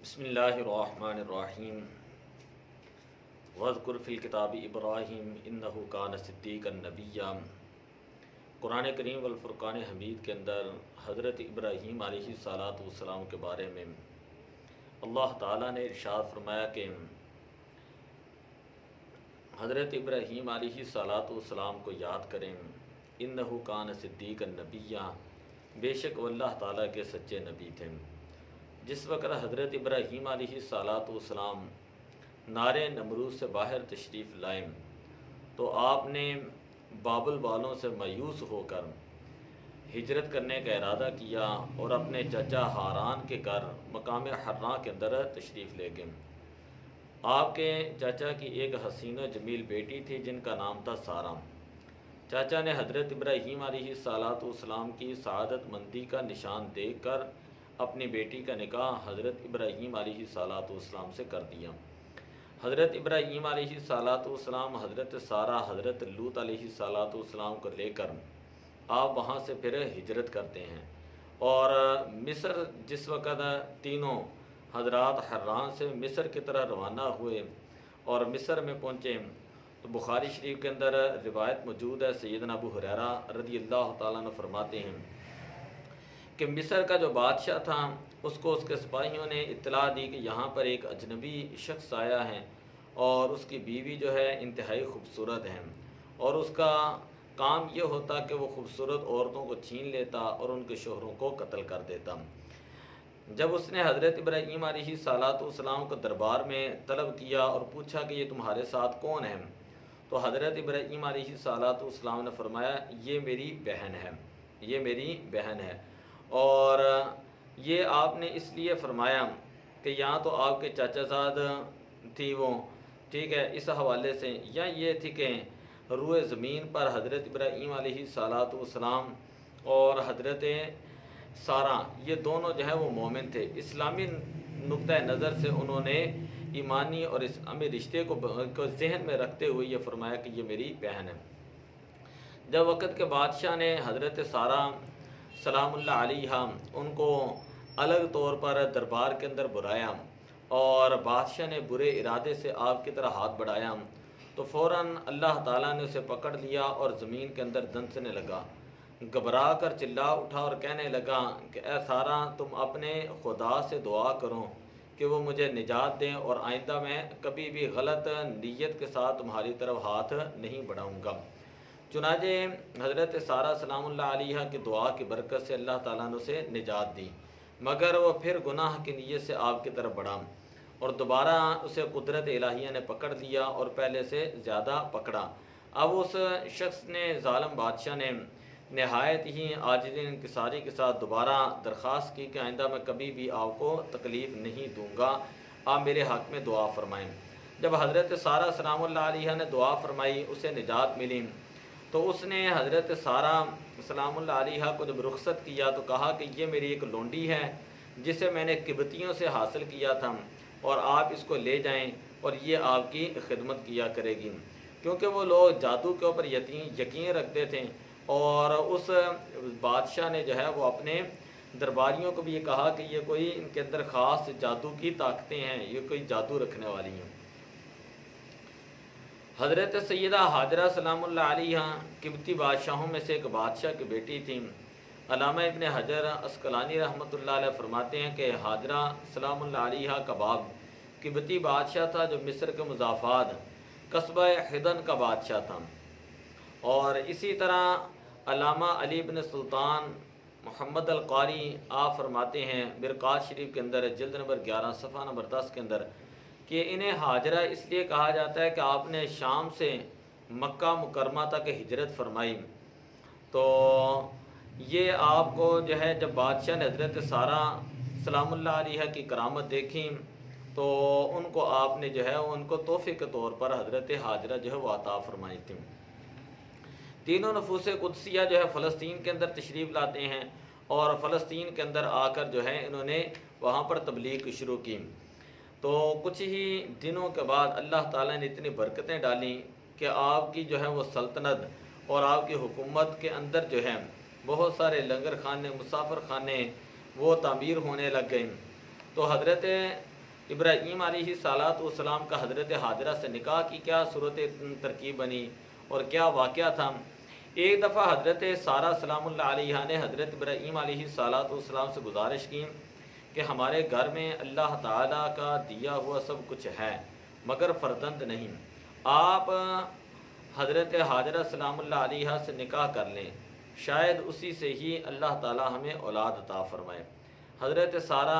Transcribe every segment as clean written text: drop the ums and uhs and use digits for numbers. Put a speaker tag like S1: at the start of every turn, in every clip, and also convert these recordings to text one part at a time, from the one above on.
S1: بسم اللہ الرحمن الرحیم وَاذْكُرْ فِي الْكِتَابِ ابراہیم اِنَّهُ كَانَ صِدِّيقًا نَبِيًّا۔ قرآن کریم والفرقان حمید کے اندر حضرت ابراہیم علیہ السلام کے بارے میں اللہ تعالیٰ نے ارشاد فرمایا کہ حضرت ابراہیم علیہ السلام کو یاد کریں، اِنَّهُ كَانَ صِدِّيقًا نَبِيًّا، بے شک وہ اللہ تعالیٰ کے سچے نبی تھے۔ جس وقت حضرت ابراہیم علیہ السلام نار نمرود سے باہر تشریف لائے تو آپ نے بابل والوں سے مایوس ہو کر ہجرت کرنے کا ارادہ کیا اور اپنے چچا ہاران کے گھر مقام حراں کے اندر تشریف لے گئے۔ آپ کے چچا کی ایک حسین و جمیل بیٹی تھی جن کا نام تھا سارہ۔ چاچا نے حضرت ابراہیم علیہ السلام کی سعادت مندی کا نشان دیکھ کر اپنی بیٹی کا نکاح حضرت ابراہیم علیہ السلام سے کر دیا۔ حضرت ابراہیم علیہ السلام حضرت سارہ حضرت لوط علیہ السلام کو لے کر آپ وہاں سے پھر ہجرت کرتے ہیں اور مصر جس وقت تینوں حضرات حران سے مصر کی طرح روانہ ہوئے اور مصر میں پہنچے تو بخاری شریف کے اندر روایت موجود ہے، سیدنا ابو ہریرہ رضی اللہ تعالیٰ عنہ فرماتے ہیں کہ مصر کا جو بادشاہ تھا اس کو اس کے سپاہیوں نے اطلاع دی کہ یہاں پر ایک اجنبی شخص آیا ہے اور اس کی بیوی جو ہے انتہائی خوبصورت ہے اور اس کا کام یہ ہوتا کہ وہ خوبصورت عورتوں کو چھین لیتا اور ان کے شوہروں کو قتل کر دیتا۔ جب اس نے حضرت ابراہیم علیہ السلام کو دربار میں طلب کیا اور پوچھا کہ یہ تمہارے ساتھ کون ہے تو حضرت ابراہیم علیہ السلام نے فرمایا یہ میری بہن ہے، یہ میری بہن ہے۔ اور یہ آپ نے اس لیے فرمایا کہ یہاں تو آپ کے چاچا زاد تھی وہ، ٹھیک ہے، اس حوالے سے، یا یہ تھی کہ روئے زمین پر حضرت ابراہیم علیہ السلام اور حضرت سارہ یہ دونوں جو ہے وہ مومن تھے۔ اسلامی نقطہ نظر سے انہوں نے ایمانی اور اسلامی رشتے کو ذہن میں رکھتے ہوئے یہ فرمایا کہ یہ میری بہن ہے۔ جب وقت کے بادشاہ نے حضرت سارہ سلام اللہ علیہ ان کو الگ طور پر دربار کے اندر بلایا اور بادشاہ نے برے ارادے سے آپ کی طرح ہاتھ بڑھایا تو فوراً اللہ تعالیٰ نے اسے پکڑ لیا اور زمین کے اندر دنسنے لگا، گھبرا کر چلا اٹھا اور کہنے لگا کہ اے سارہ تم اپنے خدا سے دعا کرو کہ وہ مجھے نجات دیں اور آئندہ میں کبھی بھی غلط نیت کے ساتھ تمہاری طرف ہاتھ نہیں بڑھاؤں گا۔ چنانچہ حضرت سارہ سلام اللہ علیہ کی دعا کی برکت سے اللہ تعالیٰ نے اسے نجات دی، مگر وہ پھر گناہ کی نیت سے آپ کی طرف بڑھا اور دوبارہ اسے قدرت الہیہ نے پکڑ لیا اور پہلے سے زیادہ پکڑا۔ اب اس شخص نے، ظالم بادشاہ نے نہایت ہی عاجزی انکساری کے ساتھ دوبارہ درخواست کی کہ آئندہ میں کبھی بھی آپ کو تکلیف نہیں دوں گا، آپ میرے حق میں دعا فرمائیں۔ جب حضرت سارہ سلام اللہ علیہ نے دعا فرمائی اسے نجات ملی تو اس نے حضرت سارہ سلام اللہ علیہ کو جب رخصت کیا تو کہا کہ یہ میری ایک لونڈی ہے جسے میں نے قبطیوں سے حاصل کیا تھا اور آپ اس کو لے جائیں اور یہ آپ کی خدمت کیا کرے گی، کیونکہ وہ لوگ جادو کے اوپر یقین رکھتے تھے اور اس بادشاہ نے جو ہے وہ اپنے درباریوں کو بھی یہ کہا کہ یہ کوئی ان کے اندر خاص جادو کی طاقتیں ہیں، یہ کوئی جادو رکھنے والی ہیں۔ حضرت سیدہ حاجرہ سلام اللہ علیہ قبطی بادشاہوں میں سے ایک بادشاہ کی بیٹی تھیں۔ علامہ ابن حجر عسقلانی رحمۃ اللہ علیہ فرماتے ہیں کہ حاجرہ سلام اللہ علیہ کا باپ قبطی بادشاہ تھا جو مصر کے مضافات قصبہ حدن کا بادشاہ تھا۔ اور اسی طرح علامہ علی بن سلطان محمد القاری آپ فرماتے ہیں برقات شریف کے اندر جلد نمبر 11 صفحہ نمبر 10 کے اندر کہ انہیں حاجرہ اس لیے کہا جاتا ہے کہ آپ نے شام سے مکہ مکرمہ تک ہجرت فرمائی تو یہ آپ کو جو ہے جب بادشاہ نے حضرت سارہ سلام اللہ علیہ کی کرامت دیکھی تو ان کو آپ نے جو ہے ان کو تحفے کے طور پر حضرت حاجرہ جو ہے وہ عطا فرمائی تھی۔ تینوں نفوس قدسیہ جو ہے فلسطین کے اندر تشریف لاتے ہیں اور فلسطین کے اندر آ کر جو ہے انہوں نے وہاں پر تبلیغ شروع کی تو کچھ ہی دنوں کے بعد اللہ تعالیٰ نے اتنی برکتیں ڈالیں کہ آپ کی جو ہے وہ سلطنت اور آپ کی حکومت کے اندر جو ہے بہت سارے لنگر خانے مسافر خانے وہ تعمیر ہونے لگ گئے۔ تو حضرت ابراہیم علیہ الصلوۃ والسلام کا حضرت حاجرہ سے نکاح کی کیا صورت ترکیب بنی اور کیا واقعہ تھا۔ ایک دفعہ حضرت سارہ سلام اللہ علیہ نے حضرت ابراہیم علیہ الصلوۃ والسلام سے گزارش کی کہ ہمارے گھر میں اللہ تعالیٰ کا دیا ہوا سب کچھ ہے مگر فرزند نہیں، آپ حضرت حاجرہ سلام اللہ علیہ سے نکاح کر لیں، شاید اسی سے ہی اللہ تعالیٰ ہمیں اولاد عطا فرمائے۔ حضرت سارہ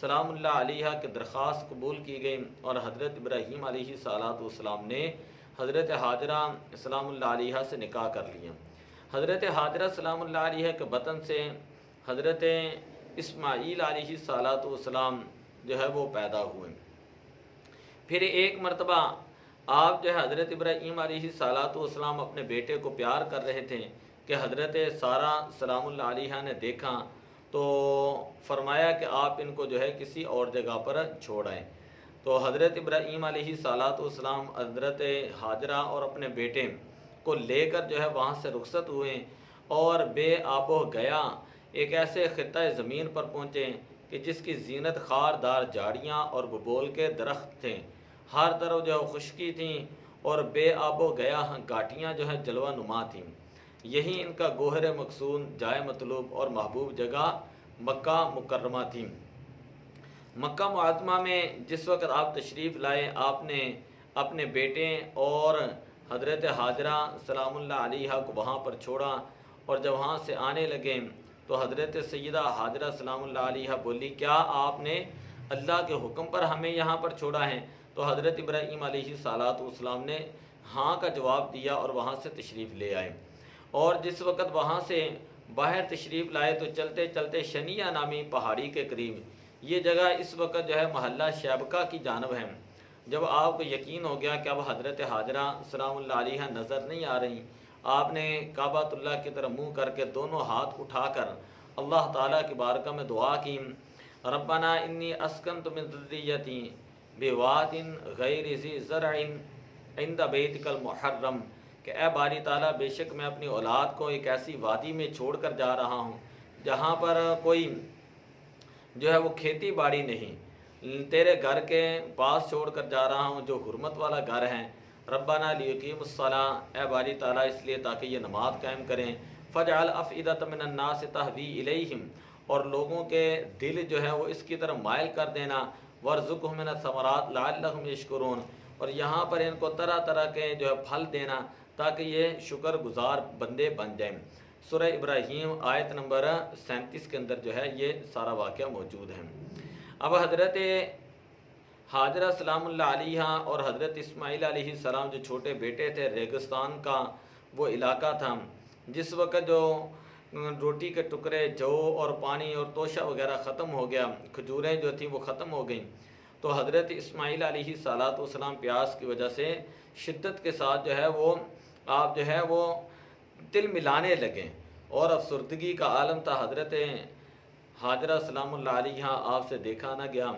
S1: سلام اللہ علیہ کی درخواست قبول کی گئی اور حضرت ابراہیم علیہ الصلوۃ والسلام نے حضرت حاجرہ سلام اللہ علیہ سے نکاح کر لیا۔ حضرت حاجرہ سلام اللہ علیہ کے بطن سے حضرت اسماعیل علیہ الصلوۃ والسلام جو ہے وہ پیدا ہوئے۔ پھر ایک مرتبہ آپ جو ہے حضرت ابراہیم علیہ الصلوۃ والسلام اپنے بیٹے کو پیار کر رہے تھے کہ حضرت سارہ سلام اللہ علیہ نے دیکھا تو فرمایا کہ آپ ان کو جو ہے کسی اور جگہ پر چھوڑ آئیں۔ تو حضرت ابراہیم علیہ الصلوۃ والسلام حضرت حاجرہ اور اپنے بیٹے کو لے کر جو ہے وہاں سے رخصت ہوئے اور بے آب و گیا ایک ایسے خطہ زمین پر پہنچے کہ جس کی زینت خاردار جھاڑیاں اور ببول کے درخت تھے، ہر طرف جو ہے خشکی تھیں اور بے آب و گیا گھاٹیاں جو ہے جلوہ نما تھیں۔ یہی ان کا گوہر مقصود، جائے مطلوب اور محبوب جگہ مکہ مکرمہ تھی۔ مکہ معظمہ میں جس وقت آپ تشریف لائے، آپ نے اپنے بیٹے اور حضرت حاجرہ سلام اللہ علیہ کو وہاں پر چھوڑا، اور جب وہاں سے آنے لگے تو حضرت سیدہ حاجرہ سلام اللہ علیہ بولی کیا آپ نے اللہ کے حکم پر ہمیں یہاں پر چھوڑا ہے؟ تو حضرت ابراہیم علیہ الصلوۃ والسلام نے ہاں کا جواب دیا اور وہاں سے تشریف لے آئے۔ اور جس وقت وہاں سے باہر تشریف لائے تو چلتے چلتے شنیہ نامی پہاڑی کے قریب، یہ جگہ اس وقت جو ہے محلہ شیبکہ کی جانب ہے۔ جب آپ کو یقین ہو گیا کہ اب حضرت حاجرہ سلام اللہ علیہ نظر نہیں آ رہی، آپ نے کعبۃ اللہ کی طرف منہ کر کے دونوں ہاتھ اٹھا کر اللہ تعالیٰ کی بارگاہ میں دعا کی، ربنا انی اسکنت من ذریتی بواد غیر ذی زرع عند بیتک المحرم، کہ اے باری تعالیٰ بے شک میں اپنی اولاد کو ایک ایسی وادی میں چھوڑ کر جا رہا ہوں جہاں پر کوئی جو ہے وہ کھیتی باڑی نہیں، تیرے گھر کے پاس چھوڑ کر جا رہا ہوں جو حرمت والا گھر ہے۔ ربنا لیقیم الصلاۃ، اے باری تعالیٰ اس لیے تاکہ یہ نماز قائم کریں، فجعل افئدۃ من الناس تہوی الیہم، اور لوگوں کے دل جو ہے وہ اس کی طرف مائل کر دینا، وارزقہم من الثمرات لعلہم یشکرون، اور یہاں پر ان کو طرح طرح کے جو ہے پھل دینا تاکہ یہ شکر گزار بندے بن جائیں۔ سورہ ابراہیم آیت نمبر 37 کے اندر جو ہے یہ سارا واقعہ موجود ہے۔ اب حضرت حاجرہ سلام اللہ علیہ اور حضرت اسماعیل علیہ السلام جو چھوٹے بیٹے تھے، ریگستان کا وہ علاقہ تھا جس وقت جو روٹی کے ٹکڑے، جو اور پانی اور توشہ وغیرہ ختم ہو گیا، کھجوریں جو تھیں وہ ختم ہو گئیں، تو حضرت اسماعیل علیہ السلام پیاس کی وجہ سے شدت کے ساتھ جو ہے وہ آپ جو ہے وہ دل ملانے لگے اور افسردگی کا عالم تھا۔ حضرت حاجرہ سلام اللہ علیہ آپ سے دیکھا نہ گیا،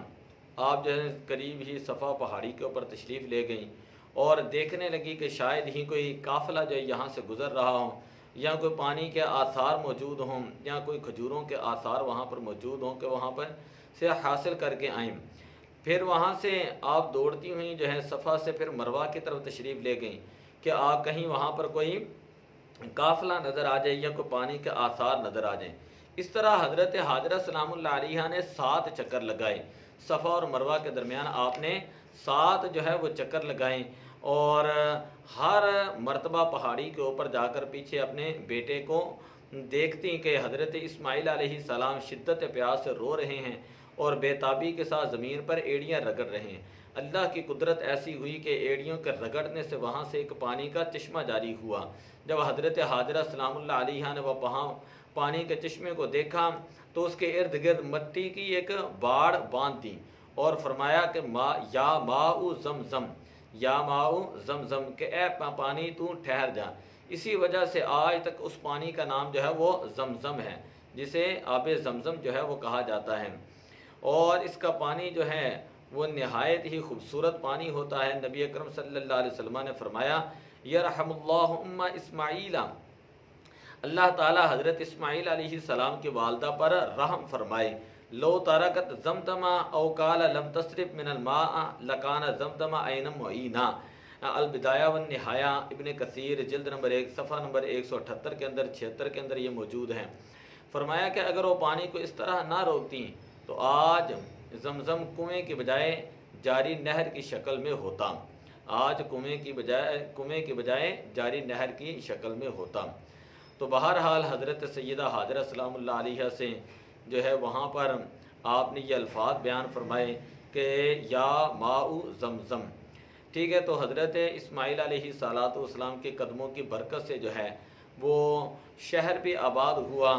S1: آپ جو ہے قریب ہی صفا پہاڑی کے اوپر تشریف لے گئیں اور دیکھنے لگی کہ شاید ہی کوئی قافلہ جو ہے یہاں سے گزر رہا ہو، یا کوئی پانی کے آثار موجود ہوں، یا کوئی کھجوروں کے آثار وہاں پر موجود ہوں کہ وہاں پر سے حاصل کر کے آئیں۔ پھر وہاں سے آپ دوڑتی ہوئیں جو ہے صفا سے پھر مروہ کی طرف تشریف لے گئیں کہ آپ کہیں وہاں پر کوئی قافلہ نظر آ جائے یا کوئی پانی کے آثار نظر آ جائیں۔ اس طرح حضرت حاجرہ سلام اللہ علیہ نے 7 چکر لگائے، صفا اور مروہ کے درمیان آپ نے 7 جو ہے وہ چکر لگائیں، اور ہر مرتبہ پہاڑی کے اوپر جا کر پیچھے اپنے بیٹے کو دیکھتی کہ حضرت اسماعیل علیہ السلام شدت پیاس سے رو رہے ہیں اور بے تابی کے ساتھ زمین پر ایڑیاں رگڑ رہے ہیں۔ اللہ کی قدرت ایسی ہوئی کہ ایڑیوں کے رگڑنے سے وہاں سے ایک پانی کا چشمہ جاری ہوا۔ جب حضرت حاجرہ سلام اللہ علیہ نے وہ پانی کے چشمے کو دیکھا تو اس کے ارد گرد مٹی کی ایک باڑ باندھ دی اور فرمایا کہ یا ماء زمزم، یا ماء زمزم، کہ اے پانی تو ٹھہر جا۔ اسی وجہ سے آج تک اس پانی کا نام جو ہے وہ زمزم ہے، جسے آب زمزم جو ہے وہ کہا جاتا ہے، اور اس کا پانی جو ہے وہ نہایت ہی خوبصورت پانی ہوتا ہے۔ نبی اکرم صلی اللہ علیہ وسلم نے فرمایا یرحم اللہ ام اسماعیل، اللہ تعالی حضرت اسماعیل علیہ السلام کی والدہ پر رحم فرمائے۔ لو ترکت زمزم او قال لم تصرف من الماء لکان زمزم عینا معینا۔ البدایہ والنہایہ ابن کثیر جلد نمبر 1 صفحہ نمبر 178 کے اندر 76 کے اندر یہ موجود ہیں۔ فرمایا کہ اگر وہ پانی کو اس طرح نہ روکتی تو آج زمزم کنویں کے بجائے جاری نہر کی شکل میں ہوتا، آج کنویں کی بجائے جاری نہر کی شکل میں ہوتا۔ تو بہرحال حضرت سیدہ حاجرہ سلام اللہ علیہ سے جو ہے وہاں پر آپ نے یہ الفاظ بیان فرمائے کہ یا ماء زمزم، ٹھیک ہے۔ تو حضرت اسماعیل علیہ السلام کے قدموں کی برکت سے جو ہے وہ شہر بھی آباد ہوا،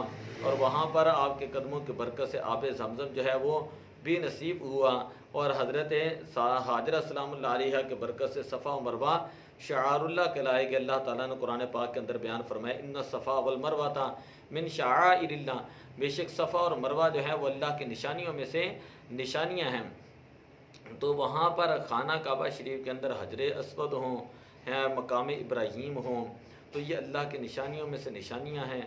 S1: اور وہاں پر آپ کے قدموں کی برکت سے آب زمزم جو ہے وہ بھی نصیب ہوا، اور حضرت حاجرہ سلام اللہ علیہ کے برکت سے صفا و مروہ شعار اللہ کہلائے گے۔ اللہ تعالیٰ نے قرآن پاک کے اندر بیان فرمایا ان الصفا والمروہ من شعائر اللہ، بے شک صفا اور مروہ جو ہے وہ اللہ کی نشانیوں میں سے نشانیاں ہیں۔ تو وہاں پر خانہ کعبہ شریف کے اندر حجر اسود ہوں، مقام ابراہیم ہوں، تو یہ اللہ کی نشانیوں میں سے نشانیاں ہیں۔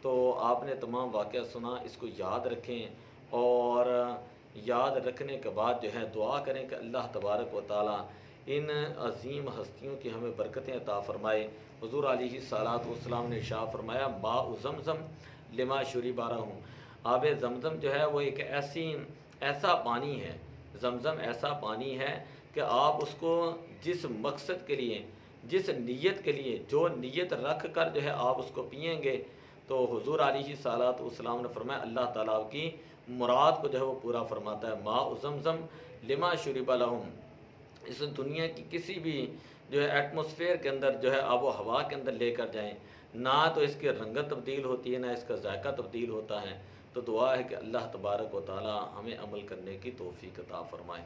S1: تو آپ نے تمام واقعہ سنا، اس کو یاد رکھیں، اور یاد رکھنے کے بعد جو ہے دعا کریں کہ اللہ تبارک و تعالیٰ ان عظیم ہستیوں کی ہمیں برکتیں عطا فرمائے۔ حضور علیہ السلام نے ارشاد فرمایا ماء زمزم لما شرب لہ، آب زمزم جو ہے وہ ایک ایسا پانی ہے، زمزم ایسا پانی ہے کہ آپ اس کو جس مقصد کے لیے، جس نیت کے لیے، جو نیت رکھ کر جو ہے آپ اس کو پئیں گے، تو حضور علیہ السلام نے فرمایا اللہ تعالیٰ کی مراد کو جو ہے وہ پورا فرماتا ہے۔ ماء زمزم لما شرب لہ، اس دنیا کی کسی بھی جو ہے ایٹماسفیئر کے اندر جو ہے آب و ہوا کے اندر لے کر جائیں، نہ تو اس کی رنگت تبدیل ہوتی ہے، نہ اس کا ذائقہ تبدیل ہوتا ہے۔ تو دعا ہے کہ اللہ تبارک و تعالیٰ ہمیں عمل کرنے کی توفیق عطا فرمائے۔